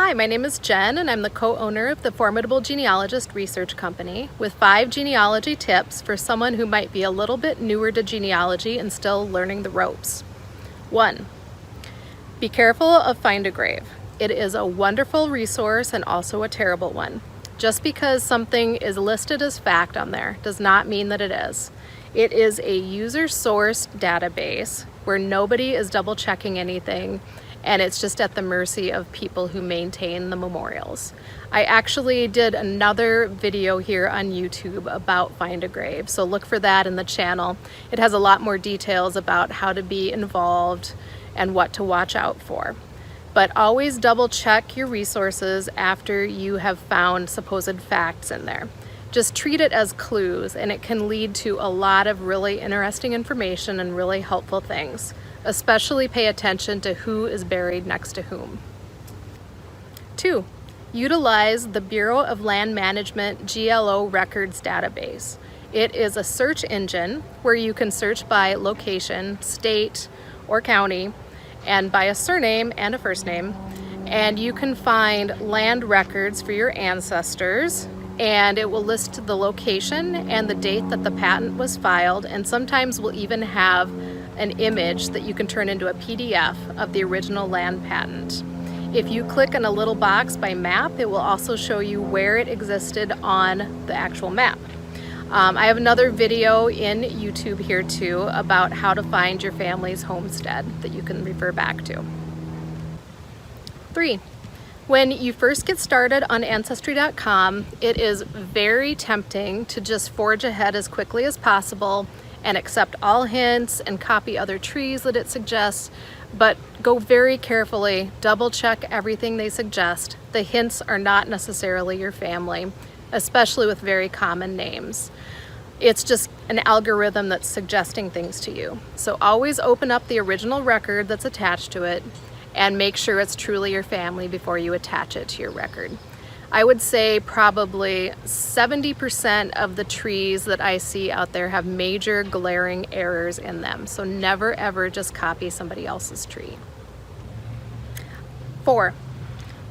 Hi, my name is Jen, and I'm the co-owner of the Formidable Genealogist research company with 5 genealogy tips for someone who might be a little bit newer to genealogy and still learning the ropes. 1. Be careful of Find a Grave. It is a wonderful resource and also a terrible one. Just because something is listed as fact on there does not mean that it is. It is a user-sourced database where nobody is double-checking anything, and it's just at the mercy of people who maintain the memorials. I actually did another video here on YouTube about Find a Grave, so look for that in the channel. It has a lot more details about how to be involved and what to watch out for. But always double check your resources after you have found supposed facts in there. Just treat it as clues, and it can lead to a lot of really interesting information and really helpful things. Especially pay attention to who is buried next to whom. 2. Utilize the Bureau of Land Management GLO Records database. It is a search engine where you can search by location, state, or county, and by a surname and a first name. And you can find land records for your ancestors, and it will list the location and the date that the patent was filed, and sometimes will even have an image that you can turn into a PDF of the original land patent. If you click on a little box by map, it will also show you where it existed on the actual map. I have another video in YouTube here too about how to find your family's homestead that you can refer back to. 3. When you first get started on Ancestry.com, it is very tempting to just forge ahead as quickly as possible and accept all hints and copy other trees that it suggests, but go very carefully, double check everything they suggest. The hints are not necessarily your family, especially with very common names. It's just an algorithm that's suggesting things to you. So always open up the original record that's attached to it and make sure it's truly your family before you attach it to your record. I would say probably 70% of the trees that I see out there have major glaring errors in them. So never ever just copy somebody else's tree. 4.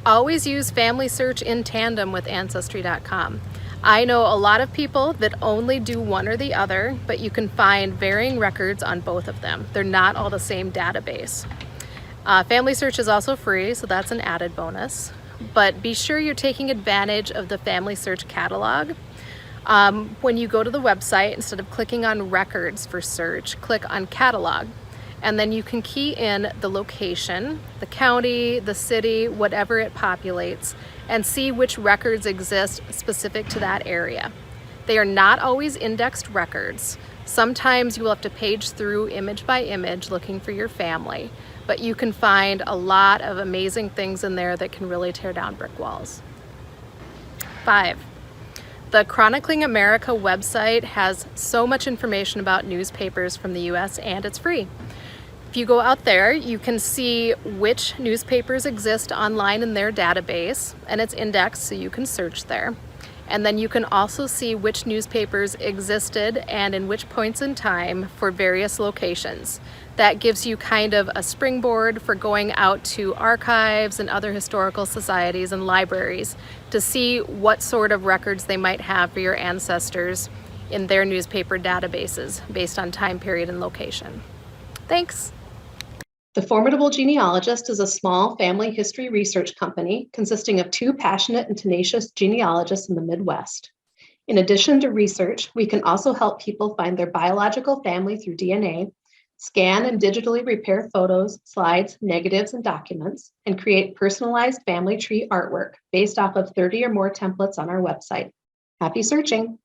Always use Family Search in tandem with Ancestry.com. I know a lot of people that only do one or the other, but you can find varying records on both of them. They're not all the same database. Family Search is also free, so that's an added bonus. But be sure you're taking advantage of the Family Search catalog. When you go to the website, instead of clicking on records for search, click on catalog. And then you can key in the location, the county, the city, whatever it populates, and see which records exist specific to that area. They are not always indexed records. Sometimes you will have to page through image by image looking for your family, but you can find a lot of amazing things in there that can really tear down brick walls. 5. The Chronicling America website has so much information about newspapers from the US, and it's free. If you go out there, you can see which newspapers exist online in their database, and it's indexed so you can search there. And then you can also see which newspapers existed and in which points in time for various locations. That gives you kind of a springboard for going out to archives and other historical societies and libraries to see what sort of records they might have for your ancestors in their newspaper databases based on time period and location. Thanks. The Formidable Genealogist is a small family history research company consisting of 2 passionate and tenacious genealogists in the Midwest. In addition to research, we can also help people find their biological family through DNA, scan and digitally repair photos, slides, negatives, and documents, and create personalized family tree artwork based off of 30 or more templates on our website. Happy searching!